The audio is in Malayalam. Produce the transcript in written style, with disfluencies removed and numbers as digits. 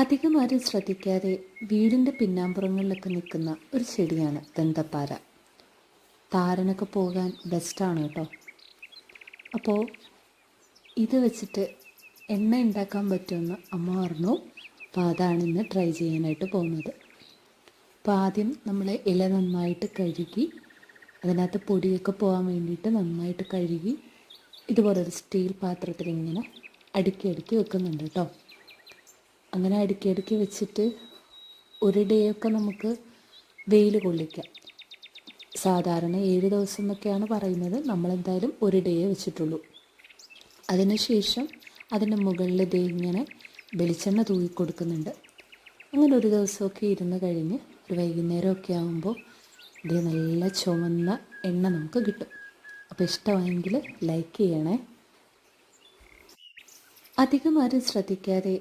അധികം ആരും ശ്രദ്ധിക്കാതെ വീടിൻ്റെ പിന്നാമ്പുറങ്ങളിലൊക്കെ നിൽക്കുന്ന ഒരു ചെടിയാണ് ദന്തപ്പാര. താരനൊക്കെ പോകാൻ ബെസ്റ്റാണ് കേട്ടോ. അപ്പോൾ ഇത് വെച്ചിട്ട് എണ്ണ ഉണ്ടാക്കാൻ പറ്റുമെന്ന് അമ്മ പറഞ്ഞു. അപ്പോൾ അതാണ് ഇന്ന് ട്രൈ ചെയ്യാനായിട്ട് പോകുന്നത്. അപ്പോൾ ആദ്യം നമ്മൾ ഇല നന്നായിട്ട് കഴുകി അതിനകത്ത് പൊടിയൊക്കെ പോകാൻ വേണ്ടിയിട്ട് നന്നായിട്ട് കഴുകി ഇതുപോലൊരു സ്റ്റീൽ പാത്രത്തിൽ ഇങ്ങനെ അടുക്കി വെക്കുന്നുണ്ട് കേട്ടോ. അങ്ങനെ അടുക്കി വെച്ചിട്ട് ഒരു ഡേ ഒക്കെ നമുക്ക് വെയിൽ കൊള്ളിക്കാം. സാധാരണ 7 ദിവസം എന്നൊക്കെയാണ് പറയുന്നത്. നമ്മളെന്തായാലും ഒരു ഡേ വെച്ചിട്ടുള്ളൂ. അതിനുശേഷം അതിൻ്റെ മുകളിൽ ദേ ഇങ്ങനെ വെളിച്ചെണ്ണ തൂക്കി കൊടുക്കുന്നുണ്ട്. അങ്ങനെ ഒരു ദിവസമൊക്കെ ഇരുന്ന് കഴിഞ്ഞ് ഒരു വൈകുന്നേരമൊക്കെ ആകുമ്പോൾ ഇത് നല്ല ചുവന്ന എണ്ണ നമുക്ക് കിട്ടും. അപ്പോൾ ഇഷ്ടമായെങ്കിൽ ലൈക്ക് ചെയ്യണേ. അധികം ആരും ശ്രദ്ധിക്കാതെ